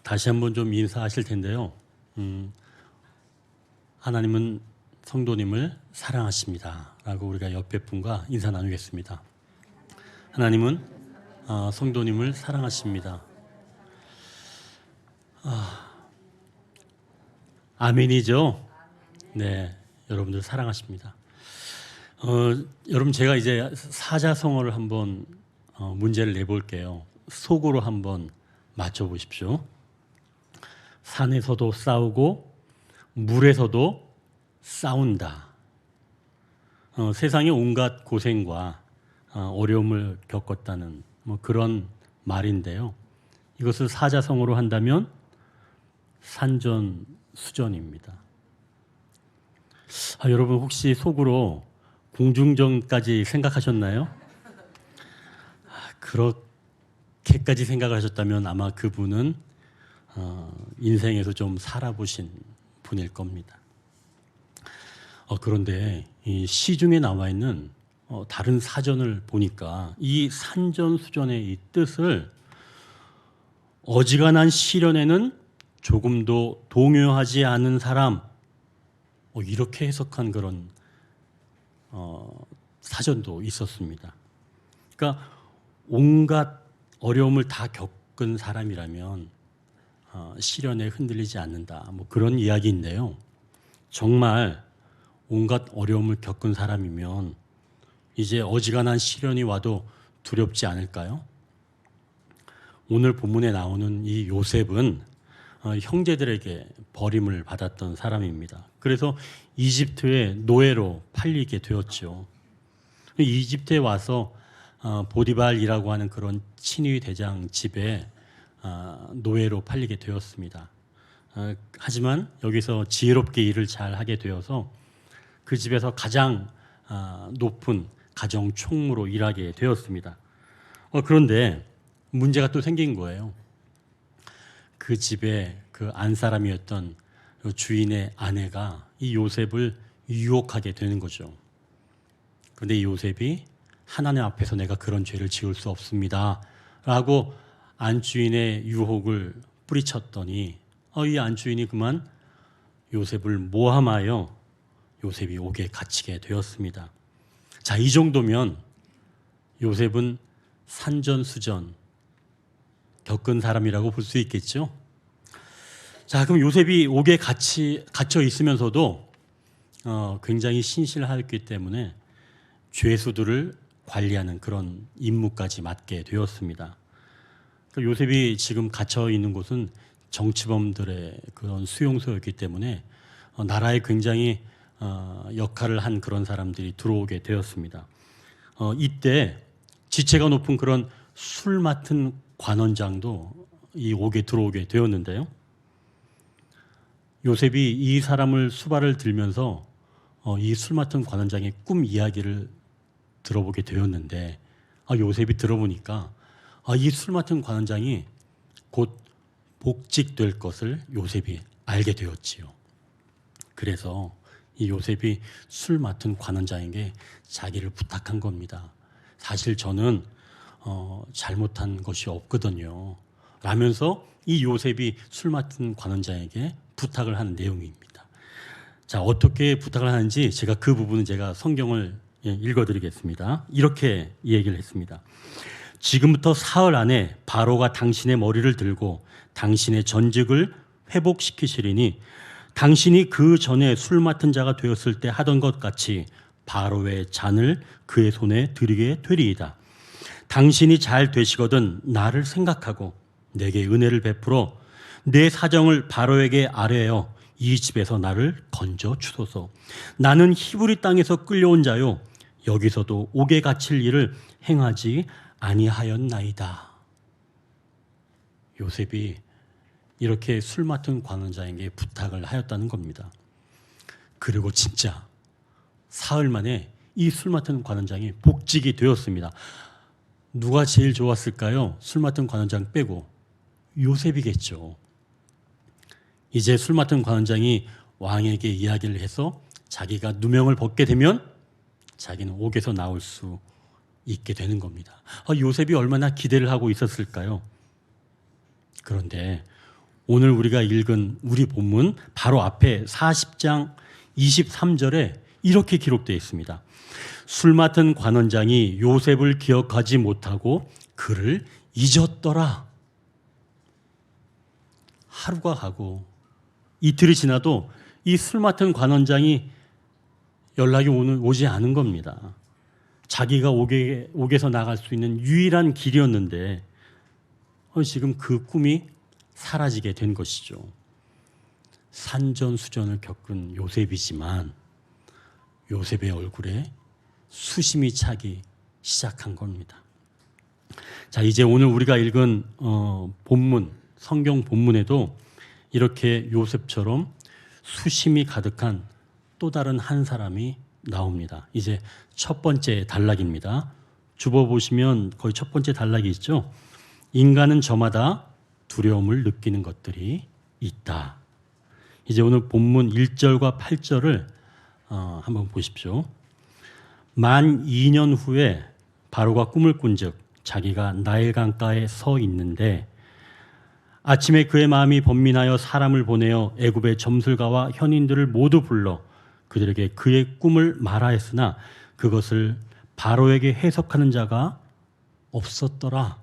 다시 한번 좀 인사하실 텐데요. 하나님은 성도님을 사랑하십니다. 라고 우리가 옆에 분과 인사 나누겠습니다. 하나님은 성도님을 사랑하십니다. 아멘이죠? 네, 여러분들 사랑하십니다. 여러분 제가 이제 사자성어를 한번 문제를 내볼게요. 속으로 한번 맞춰보십시오. 산에서도 싸우고 물에서도 싸운다. 세상의 온갖 고생과 어려움을 겪었다는 그런 말인데요. 이것을 사자성어로 한다면 산전수전입니다. 여러분 혹시 속으로 공중전까지 생각하셨나요? 그렇게까지 생각하셨다면 아마 그분은 인생에서 좀 살아보신 분일 겁니다. 그런데 이 시중에 나와 있는 다른 사전을 보니까 이 산전수전의 이 뜻을 어지간한 시련에는 조금도 동요하지 않은 사람, 이렇게 해석한 그런 사전도 있었습니다. 그러니까 온갖 어려움을 다 겪은 사람이라면 시련에 흔들리지 않는다. 그런 이야기인데요. 정말 온갖 어려움을 겪은 사람이면 이제 어지간한 시련이 와도 두렵지 않을까요? 오늘 본문에 나오는 이 요셉은 형제들에게 버림을 받았던 사람입니다. 그래서 이집트의 노예로 팔리게 되었죠. 이집트에 와서 보디발이라고 하는 그런 친위 대장 집에 노예로 팔리게 되었습니다. 하지만 여기서 지혜롭게 일을 잘 하게 되어서 그 집에서 가장 높은 가정 총무로 일하게 되었습니다. 그런데 문제가 또 생긴 거예요. 그 집에 그 안사람이었던 주인의 아내가 이 요셉을 유혹하게 되는 거죠. 그런데 이 요셉이 하나님 앞에서 내가 그런 죄를 지을 수 없습니다 라고 안주인의 유혹을 뿌리쳤더니 이 안주인이 그만 요셉을 모함하여 요셉이 옥에 갇히게 되었습니다. 자, 이 정도면 요셉은 산전수전 겪은 사람이라고 볼 수 있겠죠. 자, 그럼 요셉이 옥에 갇혀 있으면서도 굉장히 신실하였기 때문에 죄수들을 관리하는 그런 임무까지 맡게 되었습니다. 그러니까 요셉이 지금 갇혀 있는 곳은 정치범들의 그런 수용소였기 때문에 나라에 굉장히 역할을 한 그런 사람들이 들어오게 되었습니다. 이때 지체가 높은 그런 술 맡은 관원장도 이 옥에 들어오게 되었는데요. 요셉이 이 사람을 수발을 들면서 이 술 맡은 관원장의 꿈 이야기를 들어보게 되었는데 요셉이 들어보니까 이 술 맡은 관원장이 곧 복직될 것을 요셉이 알게 되었지요. 그래서 이 요셉이 술 맡은 관원장에게 자기를 부탁한 겁니다. 사실 저는 잘못한 것이 없거든요 라면서 이 요셉이 술 맡은 관원장에게 부탁을 하는 내용입니다. 자, 어떻게 부탁을 하는지 제가 그 부분은 제가 성경을 읽어드리겠습니다. 이렇게 얘기를 했습니다. 지금부터 사흘 안에 바로가 당신의 머리를 들고 당신의 전직을 회복시키시리니 당신이 그 전에 술 맡은 자가 되었을 때 하던 것 같이 바로의 잔을 그의 손에 드리게 되리이다. 당신이 잘 되시거든 나를 생각하고 내게 은혜를 베풀어 내 사정을 바로에게 아뢰어 이 집에서 나를 건져 주소서. 나는 히브리 땅에서 끌려온 자요 여기서도 옥에 갇힐 일을 행하지 아니하였나이다. 요셉이 이렇게 술 맡은 관원장에게 부탁을 하였다는 겁니다. 그리고 진짜 사흘 만에 이 술 맡은 관원장이 복직이 되었습니다. 누가 제일 좋았을까요? 술 맡은 관원장 빼고 요셉이겠죠. 이제 술 맡은 관원장이 왕에게 이야기를 해서 자기가 누명을 벗게 되면 자기는 옥에서 나올 수 있게 되는 겁니다. 요셉이 얼마나 기대를 하고 있었을까요? 그런데 오늘 우리가 읽은 우리 본문 바로 앞에 40장 23절에 이렇게 기록되어 있습니다. 술 맡은 관원장이 요셉을 기억하지 못하고 그를 잊었더라. 하루가 가고 이틀이 지나도 이 술 맡은 관원장이 연락이 오지 않은 겁니다. 자기가 옥에서 나갈 수 있는 유일한 길이었는데 지금 그 꿈이 사라지게 된 것이죠. 산전수전을 겪은 요셉이지만 요셉의 얼굴에 수심이 차기 시작한 겁니다. 자, 이제 오늘 우리가 읽은 본문, 성경 본문에도 이렇게 요셉처럼 수심이 가득한 또 다른 한 사람이 나옵니다. 이제 첫 번째 단락입니다. 줍어보시면 거의 첫 번째 단락이 있죠. 인간은 저마다 두려움을 느끼는 것들이 있다. 이제 오늘 본문 1절과 8절을 한번 보십시오. 만 2년 후에 바로가 꿈을 꾼즉 자기가 나일 강가에 서 있는데 아침에 그의 마음이 번민하여 사람을 보내어 애굽의 점술가와 현인들을 모두 불러 그들에게 그의 꿈을 말하였으나 그것을 바로에게 해석하는 자가 없었더라.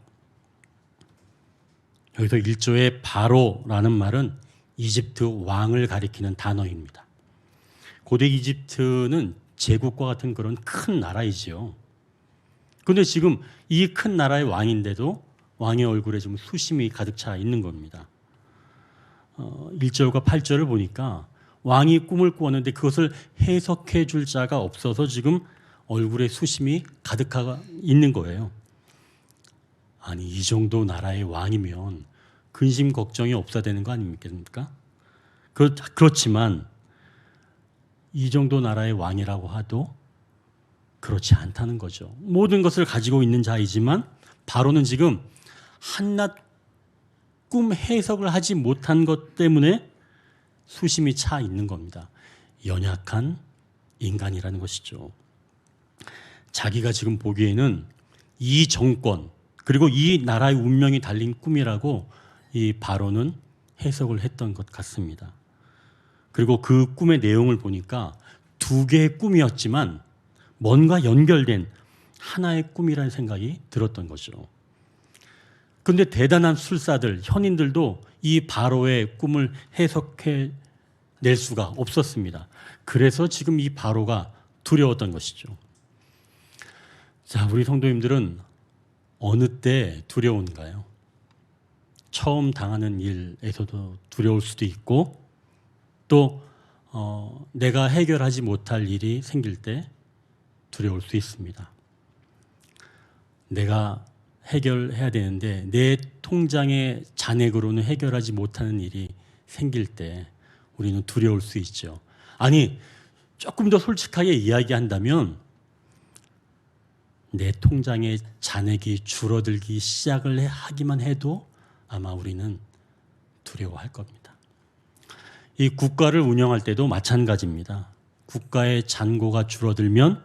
여기서 1조의 바로라는 말은 이집트 왕을 가리키는 단어입니다. 고대 이집트는 제국과 같은 그런 큰 나라이지요. 그런데 지금 이 큰 나라의 왕인데도 왕의 얼굴에 좀 수심이 가득 차 있는 겁니다. 1절과 8절을 보니까 왕이 꿈을 꾸었는데 그것을 해석해 줄 자가 없어서 지금 얼굴에 수심이 가득 있는 거예요. 아니, 이 정도 나라의 왕이면 근심 걱정이 없어야 되는 거 아닙니까? 그렇지만 이 정도 나라의 왕이라고 해도 그렇지 않다는 거죠. 모든 것을 가지고 있는 자이지만 바로는 지금 한낱 꿈 해석을 하지 못한 것 때문에 수심이 차 있는 겁니다. 연약한 인간이라는 것이죠. 자기가 지금 보기에는 이 정권 그리고 이 나라의 운명이 달린 꿈이라고 이 바로는 해석을 했던 것 같습니다. 그리고 그 꿈의 내용을 보니까 두 개의 꿈이었지만 뭔가 연결된 하나의 꿈이라는 생각이 들었던 거죠. 그런데 대단한 술사들, 현인들도 이 바로의 꿈을 해석해 낼 수가 없었습니다. 그래서 지금 이 바로가 두려웠던 것이죠. 자, 우리 성도님들은 어느 때 두려운가요? 처음 당하는 일에서도 두려울 수도 있고 또 내가 해결하지 못할 일이 생길 때 두려울 수 있습니다. 내가 해결해야 되는데 내 통장의 잔액으로는 해결하지 못하는 일이 생길 때 우리는 두려울 수 있죠. 아니, 조금 더 솔직하게 이야기한다면 내 통장의 잔액이 줄어들기 시작을 하기만 해도 아마 우리는 두려워할 겁니다. 이 국가를 운영할 때도 마찬가지입니다. 국가의 잔고가 줄어들면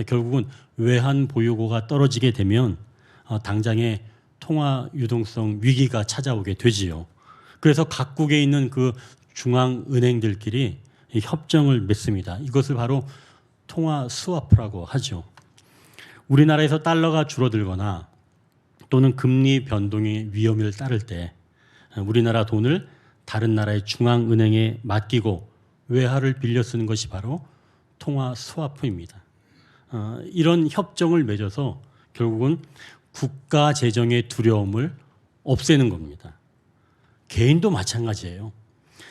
결국은 외환 보유고가 떨어지게 되면 당장의 통화 유동성 위기가 찾아오게 되지요. 그래서 각국에 있는 그 중앙은행들끼리 협정을 맺습니다. 이것을 바로 통화 스와프라고 하죠. 우리나라에서 달러가 줄어들거나 또는 금리 변동의 위험을 따를 때 우리나라 돈을 다른 나라의 중앙은행에 맡기고 외화를 빌려 쓰는 것이 바로 통화 스와프입니다. 이런 협정을 맺어서 결국은 국가 재정의 두려움을 없애는 겁니다. 개인도 마찬가지예요.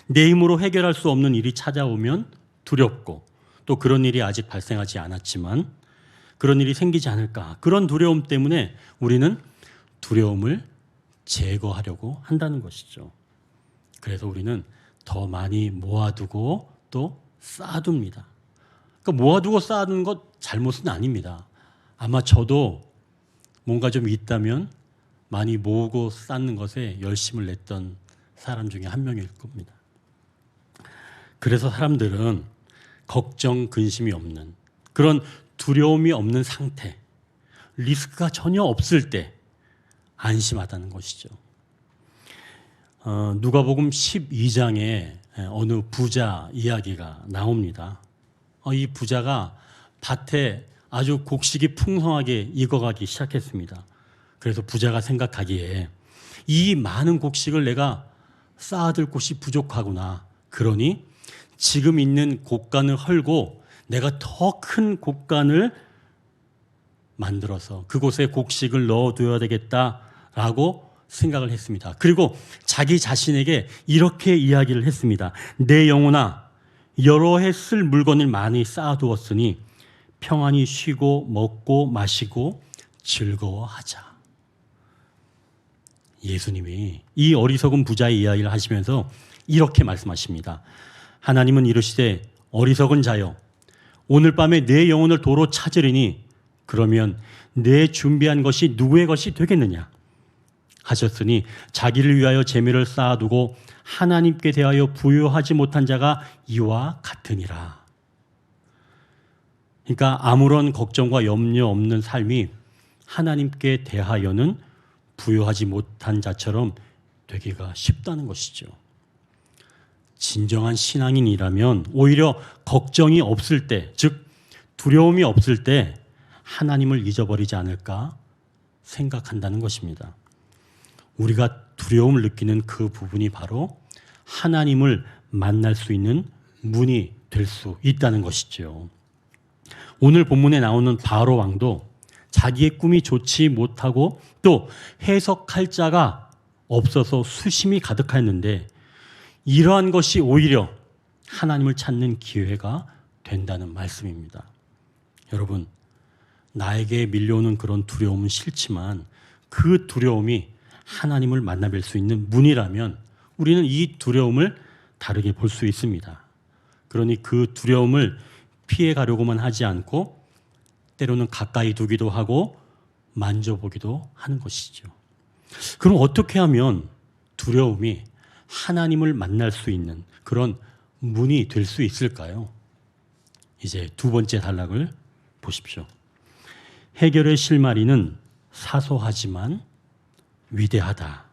내 힘으로 해결할 수 없는 일이 찾아오면 두렵고 또 그런 일이 아직 발생하지 않았지만 그런 일이 생기지 않을까, 그런 두려움 때문에 우리는 두려움을 제거하려고 한다는 것이죠. 그래서 우리는 더 많이 모아두고 또 쌓아둡니다. 그러니까 모아두고 쌓아두는 것 잘못은 아닙니다. 아마 저도 뭔가 좀 있다면 많이 모으고 쌓는 것에 열심을 냈던 사람 중에 한 명일 겁니다. 그래서 사람들은 걱정, 근심이 없는 그런 두려움이 없는 상태, 리스크가 전혀 없을 때 안심하다는 것이죠. 누가복음 12장에 어느 부자 이야기가 나옵니다. 이 부자가 밭에 아주 곡식이 풍성하게 익어가기 시작했습니다. 그래서 부자가 생각하기에 이 많은 곡식을 내가 쌓아둘 곳이 부족하구나. 그러니 지금 있는 곡간을 헐고 내가 더 큰 곡간을 만들어서 그곳에 곡식을 넣어둬야 되겠다라고 생각을 했습니다. 그리고 자기 자신에게 이렇게 이야기를 했습니다. 내 영혼아, 여러 해 쓸 물건을 많이 쌓아두었으니 평안히 쉬고 먹고 마시고 즐거워하자. 예수님이 이 어리석은 부자의 이야기를 하시면서 이렇게 말씀하십니다. 하나님은 이르시되 어리석은 자여, 오늘 밤에 내 영혼을 도로 찾으리니 그러면 내 준비한 것이 누구의 것이 되겠느냐 하셨으니 자기를 위하여 재물을 쌓아두고 하나님께 대하여 부유하지 못한 자가 이와 같으니라. 그러니까 아무런 걱정과 염려 없는 삶이 하나님께 대하여는 부유하지 못한 자처럼 되기가 쉽다는 것이죠. 진정한 신앙인이라면 오히려 걱정이 없을 때, 즉 두려움이 없을 때 하나님을 잊어버리지 않을까 생각한다는 것입니다. 우리가 두려움을 느끼는 그 부분이 바로 하나님을 만날 수 있는 문이 될 수 있다는 것이죠. 오늘 본문에 나오는 바로 왕도 자기의 꿈이 좋지 못하고 또 해석할 자가 없어서 수심이 가득했는데 이러한 것이 오히려 하나님을 찾는 기회가 된다는 말씀입니다. 여러분, 나에게 밀려오는 그런 두려움은 싫지만 그 두려움이 하나님을 만나뵐 수 있는 문이라면 우리는 이 두려움을 다르게 볼 수 있습니다. 그러니 그 두려움을 피해가려고만 하지 않고 때로는 가까이 두기도 하고 만져보기도 하는 것이죠. 그럼 어떻게 하면 두려움이 하나님을 만날 수 있는 그런 문이 될 수 있을까요? 이제 두 번째 단락을 보십시오. 해결의 실마리는 사소하지만 위대하다.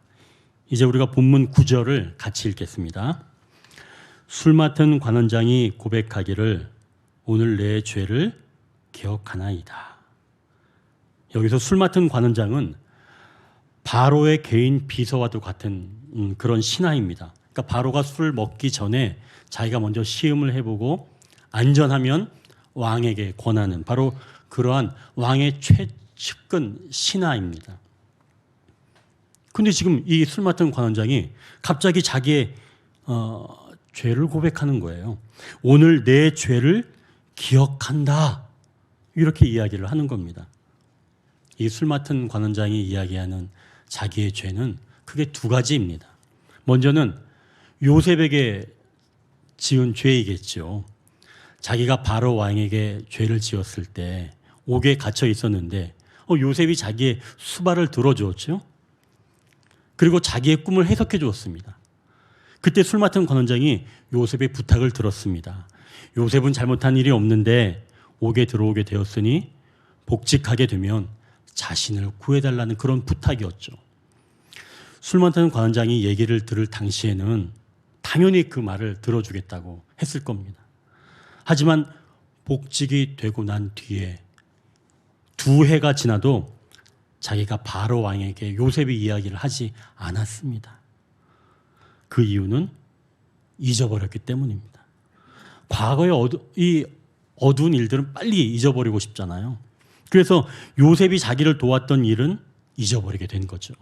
이제 우리가 본문 9절을 같이 읽겠습니다. 술 맡은 관원장이 고백하기를 오늘 내 죄를 기억하나이다. 여기서 술 맡은 관원장은 바로의 개인 비서와도 같은 그런 신하입니다. 그러니까 바로가 술 먹기 전에 자기가 먼저 시음을 해보고 안전하면 왕에게 권하는 바로 그러한 왕의 최측근 신하입니다. 근데 지금 이 술 맡은 관원장이 갑자기 자기의 죄를 고백하는 거예요. 오늘 내 죄를 기억한다. 이렇게 이야기를 하는 겁니다. 이 술 맡은 관원장이 이야기하는 자기의 죄는 크게 두 가지입니다. 먼저는 요셉에게 지은 죄이겠죠. 자기가 바로 왕에게 죄를 지었을 때 옥에 갇혀 있었는데 요셉이 자기의 수발을 들어주었죠. 그리고 자기의 꿈을 해석해 주었습니다. 그때 술 맡은 관원장이 요셉의 부탁을 들었습니다. 요셉은 잘못한 일이 없는데 옥에 들어오게 되었으니 복직하게 되면 자신을 구해달라는 그런 부탁이었죠. 술 맡은 관원장이 얘기를 들을 당시에는 당연히 그 말을 들어주겠다고 했을 겁니다. 하지만 복직이 되고 난 뒤에 2해가 지나도 자기가 바로 왕에게 요셉의 이야기를 하지 않았습니다. 그 이유는 잊어버렸기 때문입니다. 과거의 이 어두운 일들은 빨리 잊어버리고 싶잖아요. 그래서 요셉이 자기를 도왔던 일은 잊어버리게 된 거죠.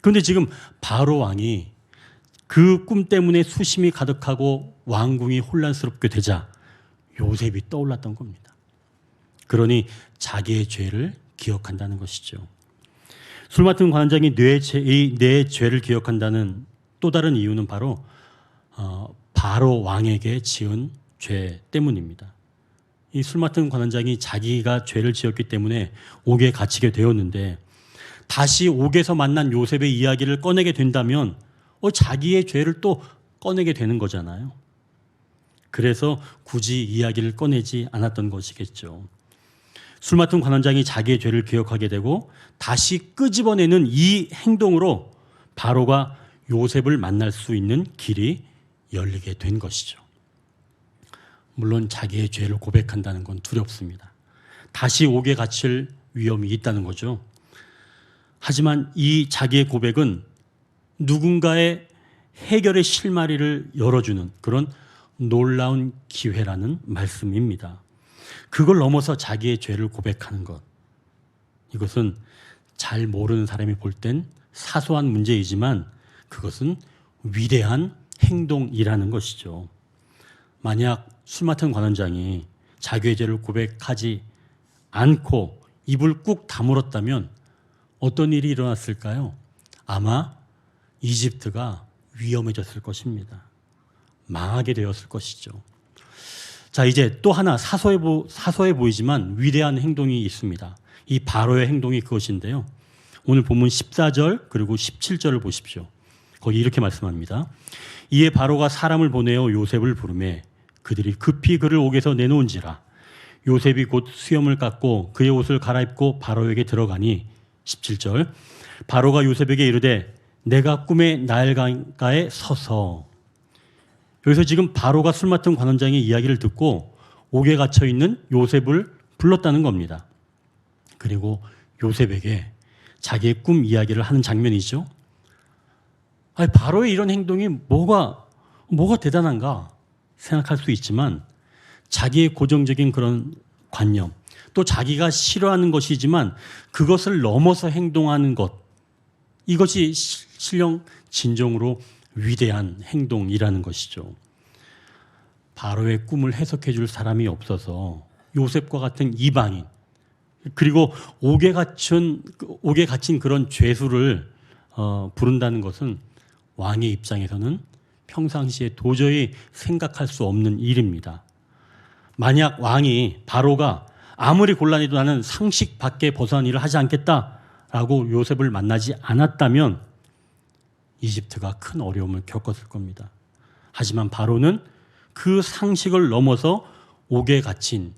그런데 지금 바로 왕이 그 꿈 때문에 수심이 가득하고 왕궁이 혼란스럽게 되자 요셉이 떠올랐던 겁니다. 그러니 자기의 죄를 기억한다는 것이죠. 술 맡은 관원장이 내 죄를 기억한다는 또 다른 이유는 바로 바로 왕에게 지은 죄 때문입니다. 이 술 맡은 관원장이 자기가 죄를 지었기 때문에 옥에 갇히게 되었는데 다시 옥에서 만난 요셉의 이야기를 꺼내게 된다면 자기의 죄를 또 꺼내게 되는 거잖아요. 그래서 굳이 이야기를 꺼내지 않았던 것이겠죠. 술 맡은 관원장이 자기의 죄를 기억하게 되고 다시 끄집어내는 이 행동으로 바로가 요셉을 만날 수 있는 길이 열리게 된 것이죠. 물론 자기의 죄를 고백한다는 건 두렵습니다. 다시 옥에 갇힐 위험이 있다는 거죠. 하지만 이 자기의 고백은 누군가의 해결의 실마리를 열어주는 그런 놀라운 기회라는 말씀입니다. 그걸 넘어서 자기의 죄를 고백하는 것. 이것은 잘 모르는 사람이 볼 땐 사소한 문제이지만 그것은 위대한 행동이라는 것이죠. 만약 술 맡은 관원장이 자기의 죄를 고백하지 않고 입을 꾹 다물었다면 어떤 일이 일어났을까요? 아마 이집트가 위험해졌을 것입니다. 망하게 되었을 것이죠. 자, 이제 또 하나 사소해 보이지만 위대한 행동이 있습니다. 이 바로의 행동이 그것인데요. 오늘 본문 14절 그리고 17절을 보십시오. 거기 이렇게 말씀합니다. 이에 바로가 사람을 보내어 요셉을 부르매 그들이 급히 그를 옥에서 내놓은지라. 요셉이 곧 수염을 깎고 그의 옷을 갈아입고 바로에게 들어가니 17절 바로가 요셉에게 이르되 내가 꿈의 나일강가에 서서. 여기서 지금 바로가 술 맡은 관원장의 이야기를 듣고 옥에 갇혀 있는 요셉을 불렀다는 겁니다. 그리고 요셉에게 자기의 꿈 이야기를 하는 장면이죠. 아니, 바로의 이런 행동이 뭐가 대단한가 생각할 수 있지만 자기의 고정적인 그런 관념, 또 자기가 싫어하는 것이지만 그것을 넘어서 행동하는 것, 이것이 신령 진정으로 위대한 행동이라는 것이죠. 바로의 꿈을 해석해 줄 사람이 없어서 요셉과 같은 이방인, 그리고 옥에 갇힌 그런 죄수를 부른다는 것은 왕의 입장에서는 평상시에 도저히 생각할 수 없는 일입니다. 만약 왕이 바로가 아무리 곤란해도 나는 상식 밖에 벗어난 일을 하지 않겠다라고 요셉을 만나지 않았다면 이집트가 큰 어려움을 겪었을 겁니다. 하지만 바로는 그 상식을 넘어서 옥에 갇힌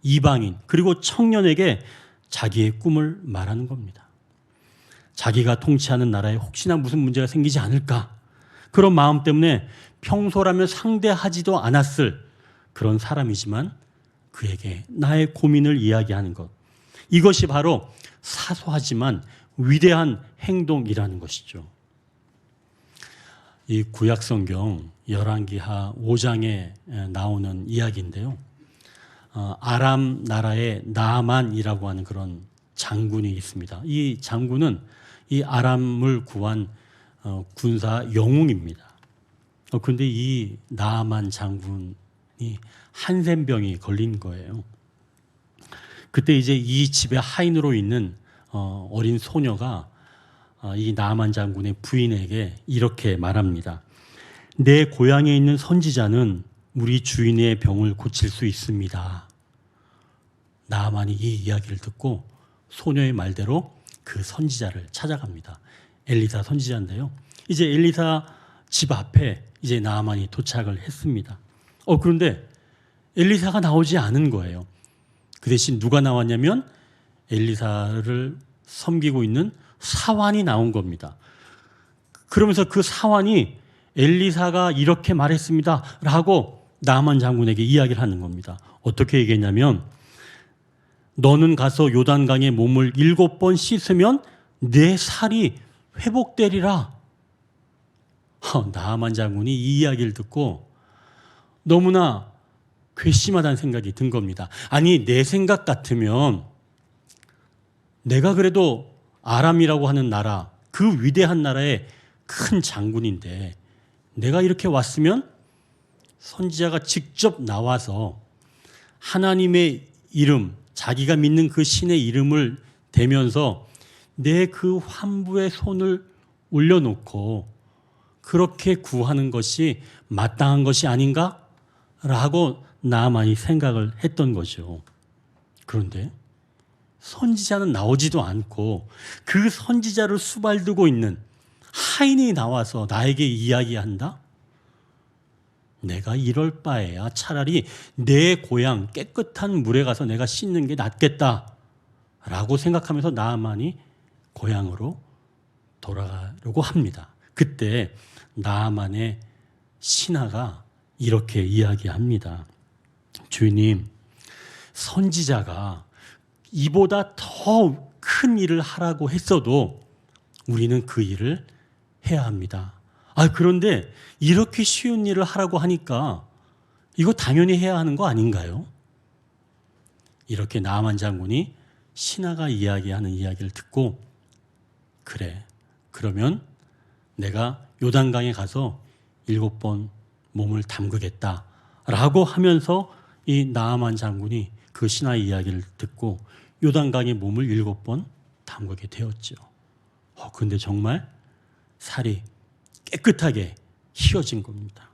이방인 그리고 청년에게 자기의 꿈을 말하는 겁니다. 자기가 통치하는 나라에 혹시나 무슨 문제가 생기지 않을까, 그런 마음 때문에 평소라면 상대하지도 않았을 그런 사람이지만 그에게 나의 고민을 이야기하는 것, 이것이 바로 사소하지만 위대한 행동이라는 것이죠. 이 구약성경 열왕기하 5장에 나오는 이야기인데요. 아람 나라의 나만이라고 하는 그런 장군이 있습니다. 이 장군은 이 아람을 구한 군사 영웅입니다. 그런데 이 나만 장군이 한센병이 걸린 거예요. 그때 이제 이 집의 하인으로 있는 어린 소녀가 이 나만 장군의 부인에게 이렇게 말합니다. 내 고향에 있는 선지자는 우리 주인의 병을 고칠 수 있습니다. 나만이 이 이야기를 듣고 소녀의 말대로 그 선지자를 찾아갑니다. 엘리사 선지자인데요. 이제 엘리사 집 앞에 이제 나만이 도착을 했습니다. 그런데 엘리사가 나오지 않은 거예요. 그 대신 누가 나왔냐면 엘리사를 섬기고 있는 사환이 나온 겁니다. 그러면서 그 사환이 엘리사가 이렇게 말했습니다 라고 나만 장군에게 이야기를 하는 겁니다. 어떻게 얘기했냐면 너는 가서 요단강에 몸을 7번 씻으면 내 살이 회복되리라. 나만 장군이 이 이야기를 듣고 너무나 괘씸하다는 생각이 든 겁니다. 아니, 내 생각 같으면 내가 그래도 아람이라고 하는 나라, 그 위대한 나라의 큰 장군인데 내가 이렇게 왔으면 선지자가 직접 나와서 하나님의 이름, 자기가 믿는 그 신의 이름을 대면서 내 그 환부의 손을 올려놓고 그렇게 구하는 것이 마땅한 것이 아닌가? 라고 나만이 생각을 했던 거죠. 그런데 선지자는 나오지도 않고 그 선지자를 수발두고 있는 하인이 나와서 나에게 이야기한다? 내가 이럴 바에야 차라리 내 고향 깨끗한 물에 가서 내가 씻는 게 낫겠다 라고 생각하면서 나만이 고향으로 돌아가려고 합니다. 그때 나아만의 신하가 이렇게 이야기합니다. 주님, 선지자가 이보다 더 큰 일을 하라고 했어도 우리는 그 일을 해야 합니다. 그런데 이렇게 쉬운 일을 하라고 하니까 이거 당연히 해야 하는 거 아닌가요? 이렇게 나아만 장군이 신하가 이야기하는 이야기를 듣고, 그래, 그러면 내가 요단강에 가서 7번 몸을 담그겠다라고 하면서 이 나아만 장군이 그 신하의 이야기를 듣고 요단강에 몸을 7번 담그게 되었죠. 근데 정말 살이 깨끗하게 휘어진 겁니다.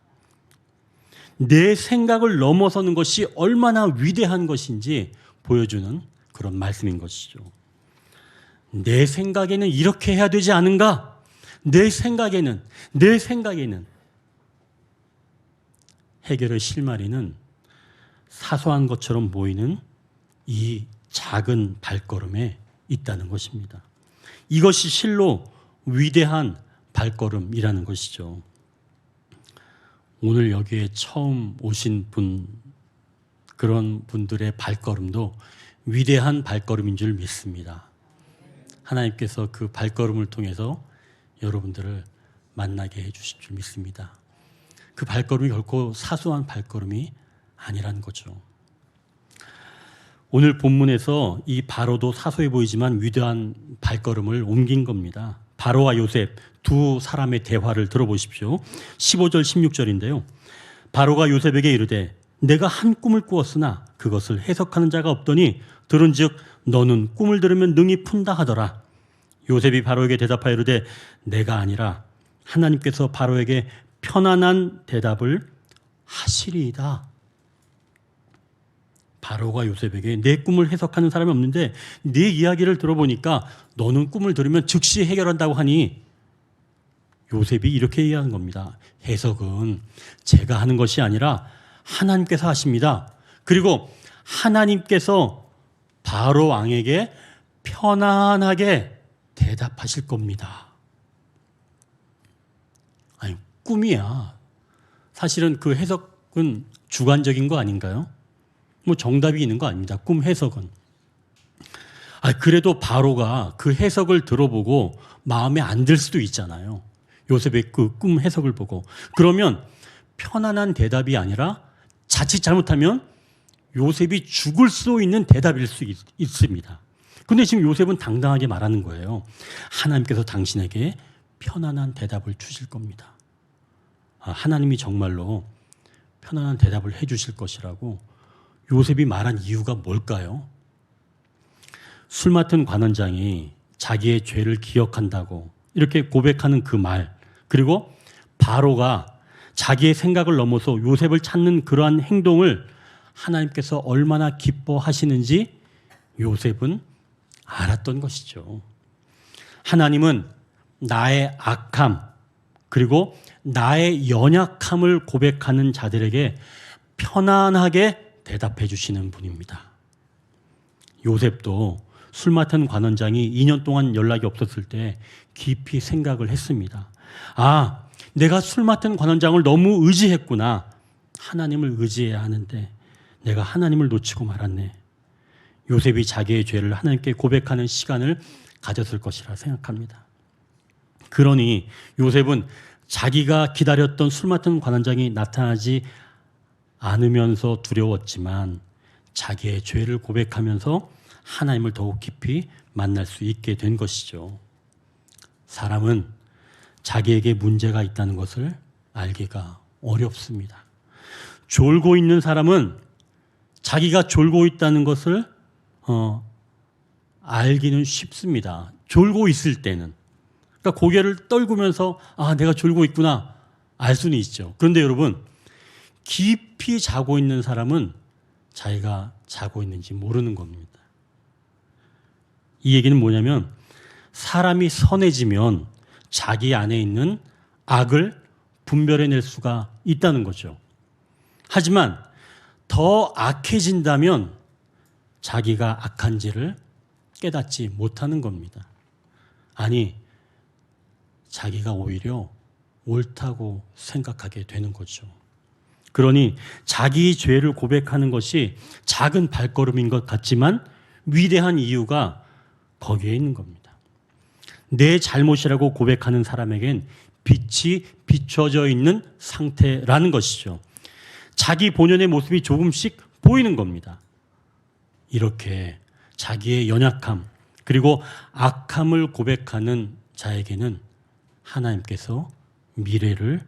내 생각을 넘어서는 것이 얼마나 위대한 것인지 보여주는 그런 말씀인 것이죠. 내 생각에는 이렇게 해야 되지 않은가? 내 생각에는 해결의 실마리는 사소한 것처럼 보이는 이 작은 발걸음에 있다는 것입니다. 이것이 실로 위대한 발걸음이라는 것이죠. 오늘 여기에 처음 오신 분, 그런 분들의 발걸음도 위대한 발걸음인 줄 믿습니다. 하나님께서 그 발걸음을 통해서 여러분들을 만나게 해주실 줄 믿습니다. 그 발걸음이 결코 사소한 발걸음이 아니라는 거죠. 오늘 본문에서 이 바로도 사소해 보이지만 위대한 발걸음을 옮긴 겁니다. 바로와 요셉 두 사람의 대화를 들어보십시오. 15절 16절인데요. 바로가 요셉에게 이르되 내가 한 꿈을 꾸었으나 그것을 해석하는 자가 없더니 들은즉 너는 꿈을 들으면 능히 푼다 하더라. 요셉이 바로에게 대답하여 이르되 내가 아니라 하나님께서 바로에게 편안한 대답을 하시리이다. 바로가 요셉에게 내 꿈을 해석하는 사람이 없는데 네 이야기를 들어보니까 너는 꿈을 들으면 즉시 해결한다고 하니 요셉이 이렇게 얘기하는 겁니다. 해석은 제가 하는 것이 아니라 하나님께서 하십니다. 그리고 하나님께서 바로 왕에게 편안하게 대답하실 겁니다. 아니, 꿈이야. 사실은 그 해석은 주관적인 거 아닌가요? 정답이 있는 거 아닙니다. 꿈 해석은. 그래도 바로가 그 해석을 들어보고 마음에 안 들 수도 있잖아요. 요셉의 그 꿈 해석을 보고. 그러면 편안한 대답이 아니라 자칫 잘못하면 요셉이 죽을 수 있는 대답일 수 있습니다. 근데 지금 요셉은 당당하게 말하는 거예요. 하나님께서 당신에게 편안한 대답을 주실 겁니다. 하나님이 정말로 편안한 대답을 해 주실 것이라고 요셉이 말한 이유가 뭘까요? 술 맡은 관원장이 자기의 죄를 기억한다고 이렇게 고백하는 그 말, 그리고 바로가 자기의 생각을 넘어서 요셉을 찾는 그러한 행동을 하나님께서 얼마나 기뻐하시는지 요셉은 알았던 것이죠. 하나님은 나의 악함 그리고 나의 연약함을 고백하는 자들에게 편안하게 대답해 주시는 분입니다. 요셉도 술 맡은 관원장이 2년 동안 연락이 없었을 때 깊이 생각을 했습니다. 내가 술 맡은 관원장을 너무 의지했구나. 하나님을 의지해야 하는데 내가 하나님을 놓치고 말았네. 요셉이 자기의 죄를 하나님께 고백하는 시간을 가졌을 것이라 생각합니다. 그러니 요셉은 자기가 기다렸던 술 맡은 관원장이 나타나지 않으면서 두려웠지만 자기의 죄를 고백하면서 하나님을 더욱 깊이 만날 수 있게 된 것이죠. 사람은 자기에게 문제가 있다는 것을 알기가 어렵습니다. 졸고 있는 사람은 자기가 졸고 있다는 것을 알기는 쉽습니다. 졸고 있을 때는. 그러니까 고개를 떨구면서 내가 졸고 있구나 알 수는 있죠. 그런데 여러분, 깊이 자고 있는 사람은 자기가 자고 있는지 모르는 겁니다. 이 얘기는 뭐냐면 사람이 선해지면 자기 안에 있는 악을 분별해낼 수가 있다는 거죠. 하지만 더 악해진다면 자기가 악한지를 깨닫지 못하는 겁니다. 아니, 자기가 오히려 옳다고 생각하게 되는 거죠. 그러니 자기 죄를 고백하는 것이 작은 발걸음인 것 같지만 위대한 이유가 거기에 있는 겁니다. 내 잘못이라고 고백하는 사람에겐 빛이 비춰져 있는 상태라는 것이죠. 자기 본연의 모습이 조금씩 보이는 겁니다. 이렇게 자기의 연약함 그리고 악함을 고백하는 자에게는 하나님께서 미래를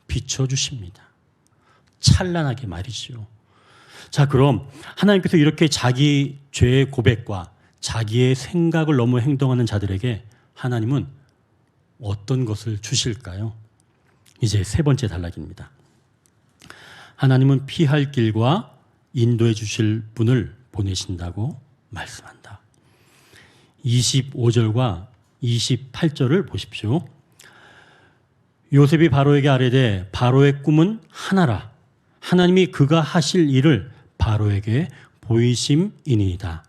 비춰주십니다. 찬란하게 말이죠. 자, 그럼 하나님께서 이렇게 자기 죄의 고백과 자기의 생각을 넘어 행동하는 자들에게 하나님은 어떤 것을 주실까요? 이제 세 번째 단락입니다. 하나님은 피할 길과 인도해 주실 분을 보내신다고 말씀한다. 25절과 28절을 보십시오. 요셉이 바로에게 아뢰되 바로의 꿈은 하나라. 하나님이 그가 하실 일을 바로에게 보이심이니이다.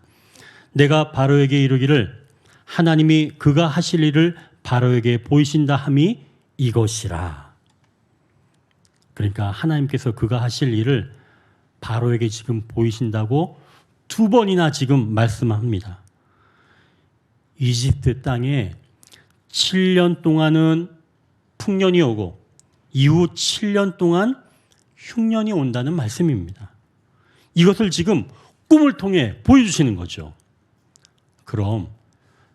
내가 바로에게 이르기를 하나님이 그가 하실 일을 바로에게 보이신다 함이 이것이라. 그러니까 하나님께서 그가 하실 일을 바로에게 지금 보이신다고 두 번이나 지금 말씀합니다. 이집트 땅에 7년 동안은 풍년이 오고 이후 7년 동안 흉년이 온다는 말씀입니다. 이것을 지금 꿈을 통해 보여주시는 거죠. 그럼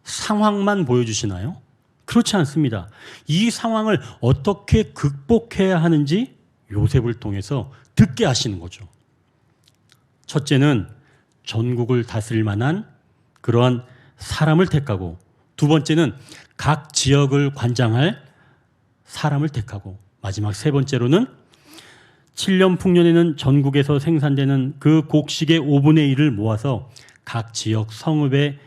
상황만 보여주시나요? 그렇지 않습니다. 이 상황을 어떻게 극복해야 하는지 요셉을 통해서 듣게 하시는 거죠. 첫째는 전국을 다스릴 만한 그러한 사람을 택하고, 두 번째는 각 지역을 관장할 사람을 택하고, 마지막 세 번째로는 7년 풍년에는 전국에서 생산되는 그 곡식의 5분의 1을 모아서 각 지역 성읍에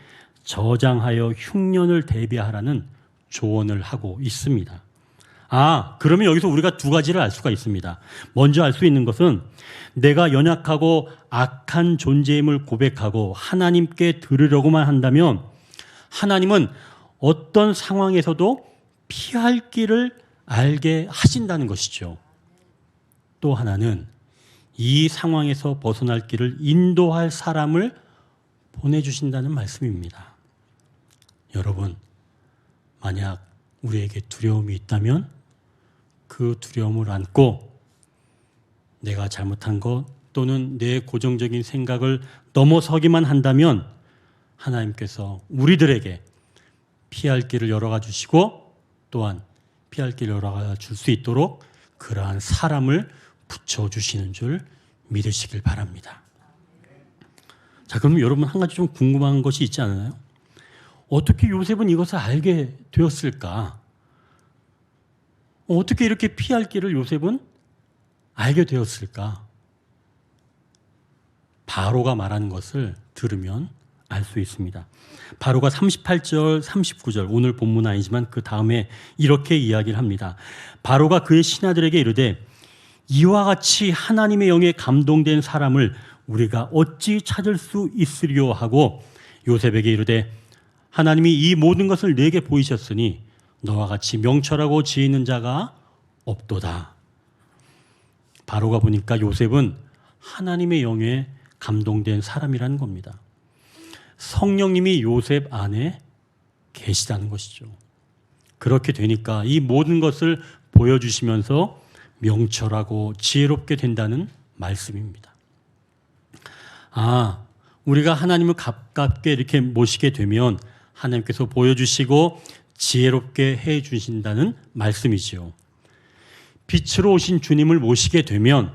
저장하여 흉년을 대비하라는 조언을 하고 있습니다. 그러면 여기서 우리가 두 가지를 알 수가 있습니다. 먼저 알 수 있는 것은 내가 연약하고 악한 존재임을 고백하고 하나님께 들으려고만 한다면 하나님은 어떤 상황에서도 피할 길을 알게 하신다는 것이죠. 또 하나는 이 상황에서 벗어날 길을 인도할 사람을 보내주신다는 말씀입니다. 여러분, 만약 우리에게 두려움이 있다면 그 두려움을 안고 내가 잘못한 것 또는 내 고정적인 생각을 넘어서기만 한다면 하나님께서 우리들에게 피할 길을 열어가 주시고 또한 피할 길을 열어가 줄 수 있도록 그러한 사람을 붙여주시는 줄 믿으시길 바랍니다. 자, 그럼 여러분 한 가지 좀 궁금한 것이 있지 않나요? 어떻게 요셉은 이것을 알게 되었을까? 어떻게 이렇게 피할 길을 요셉은 알게 되었을까? 바로가 말하는 것을 들으면 알 수 있습니다. 바로가 38절, 39절, 오늘 본문 아니지만 그 다음에 이렇게 이야기를 합니다. 바로가 그의 신하들에게 이르되 이와 같이 하나님의 영에 감동된 사람을 우리가 어찌 찾을 수 있으리요 하고 요셉에게 이르되 하나님이 이 모든 것을 내게 보이셨으니 너와 같이 명철하고 지혜 있는 자가 없도다. 바로가 보니까 요셉은 하나님의 영에 감동된 사람이라는 겁니다. 성령님이 요셉 안에 계시다는 것이죠. 그렇게 되니까 이 모든 것을 보여주시면서 명철하고 지혜롭게 된다는 말씀입니다. 우리가 하나님을 가깝게 이렇게 모시게 되면 하나님께서 보여주시고 지혜롭게 해 주신다는 말씀이지요. 빛으로 오신 주님을 모시게 되면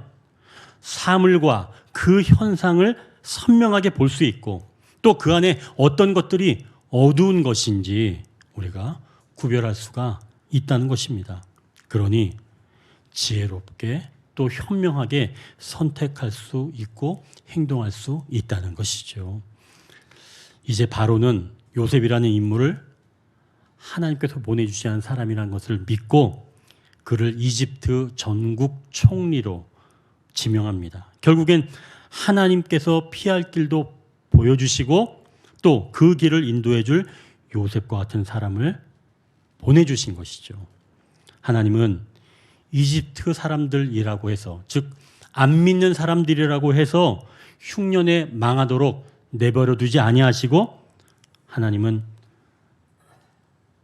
사물과 그 현상을 선명하게 볼 수 있고 또 그 안에 어떤 것들이 어두운 것인지 우리가 구별할 수가 있다는 것입니다. 그러니 지혜롭게 또 현명하게 선택할 수 있고 행동할 수 있다는 것이죠. 이제 바로는 요셉이라는 인물을 하나님께서 보내주시는 사람이라는 것을 믿고 그를 이집트 전국 총리로 지명합니다. 결국엔 하나님께서 피할 길도 보여주시고 또 그 길을 인도해 줄 요셉과 같은 사람을 보내주신 것이죠. 하나님은 이집트 사람들이라고 해서, 즉 안 믿는 사람들이라고 해서 흉년에 망하도록 내버려 두지 아니하시고 하나님은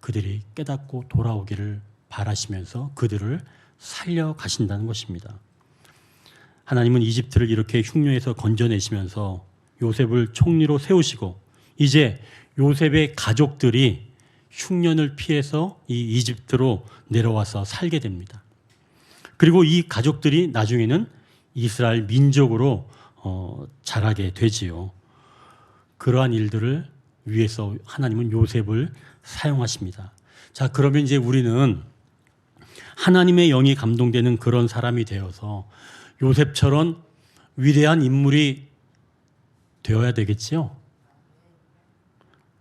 그들이 깨닫고 돌아오기를 바라시면서 그들을 살려가신다는 것입니다. 하나님은 이집트를 이렇게 흉년에서 건져내시면서 요셉을 총리로 세우시고 이제 요셉의 가족들이 흉년을 피해서 이 이집트로 내려와서 살게 됩니다. 그리고 이 가족들이 나중에는 이스라엘 민족으로 자라게 되지요. 그러한 일들을 위해서 하나님은 요셉을 사용하십니다. 자, 그러면 이제 우리는 하나님의 영이 감동되는 그런 사람이 되어서 요셉처럼 위대한 인물이 되어야 되겠지요.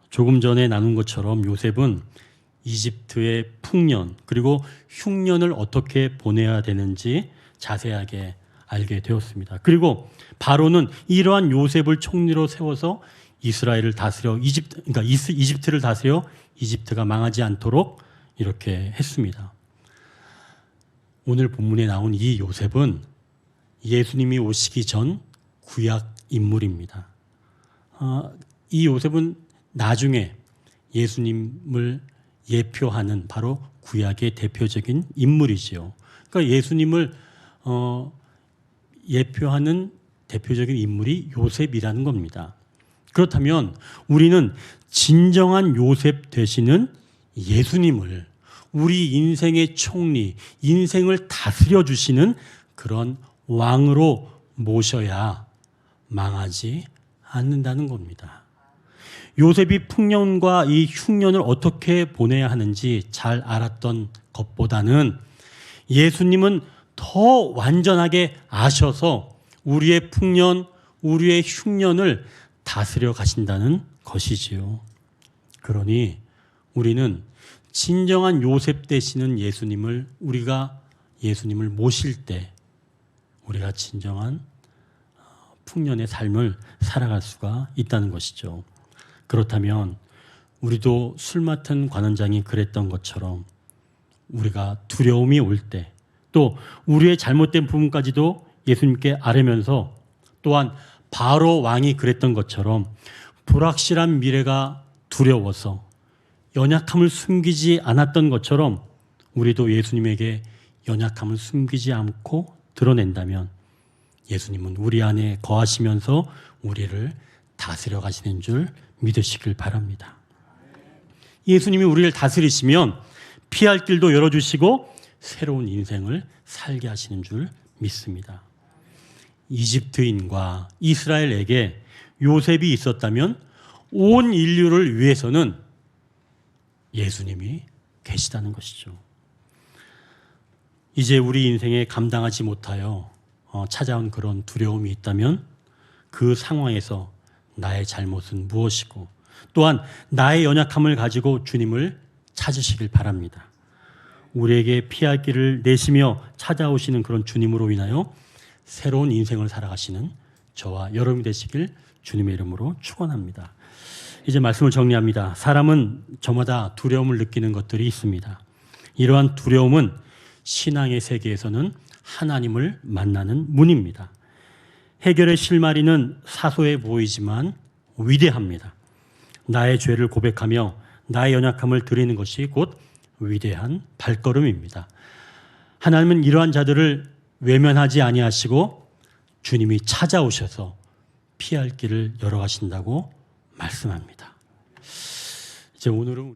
조금 전에 나눈 것처럼 요셉은 이집트의 풍년 그리고 흉년을 어떻게 보내야 되는지 자세하게 알게 되었습니다. 그리고 바로는 이러한 요셉을 총리로 세워서 이스라엘을 다스려 이집트를 다스려 이집트가 망하지 않도록 이렇게 했습니다. 오늘 본문에 나온 이 요셉은 예수님이 오시기 전 구약 인물입니다. 이 요셉은 나중에 예수님을 예표하는 바로 구약의 대표적인 인물이지요. 그러니까 예수님을 예표하는 대표적인 인물이 요셉이라는 겁니다. 그렇다면 우리는 진정한 요셉 되시는 예수님을 우리 인생의 총리, 인생을 다스려 주시는 그런 왕으로 모셔야 망하지 않는다는 겁니다. 요셉이 풍년과 이 흉년을 어떻게 보내야 하는지 잘 알았던 것보다는 예수님은 더 완전하게 아셔서 우리의 풍년, 우리의 흉년을 다스려 가신다는 것이지요. 그러니 우리는 진정한 요셉 되시는 예수님을 우리가 예수님을 모실 때 우리가 진정한 풍년의 삶을 살아갈 수가 있다는 것이죠. 그렇다면 우리도 술 맡은 관원장이 그랬던 것처럼 우리가 두려움이 올 때 또 우리의 잘못된 부분까지도 예수님께 아뢰면서 또한 바로 왕이 그랬던 것처럼 불확실한 미래가 두려워서 연약함을 숨기지 않았던 것처럼 우리도 예수님에게 연약함을 숨기지 않고 드러낸다면 예수님은 우리 안에 거하시면서 우리를 다스려 가시는 줄 믿으시길 바랍니다. 예수님이 우리를 다스리시면 피할 길도 열어주시고 새로운 인생을 살게 하시는 줄 믿습니다. 이집트인과 이스라엘에게 요셉이 있었다면 온 인류를 위해서는 예수님이 계시다는 것이죠. 이제 우리 인생에 감당하지 못하여 찾아온 그런 두려움이 있다면 그 상황에서 나의 잘못은 무엇이고 또한 나의 연약함을 가지고 주님을 찾으시길 바랍니다. 우리에게 피할 길을 내시며 찾아오시는 그런 주님으로 인하여 새로운 인생을 살아가시는 저와 여러분이 되시길 주님의 이름으로 축원합니다. 이제 말씀을 정리합니다. 사람은 저마다 두려움을 느끼는 것들이 있습니다. 이러한 두려움은 신앙의 세계에서는 하나님을 만나는 문입니다. 해결의 실마리는 사소해 보이지만 위대합니다. 나의 죄를 고백하며 나의 연약함을 드리는 것이 곧 위대한 발걸음입니다. 하나님은 이러한 자들을 외면하지 아니하시고 주님이 찾아오셔서 피할 길을 열어가신다고 말씀합니다. 이제 오늘은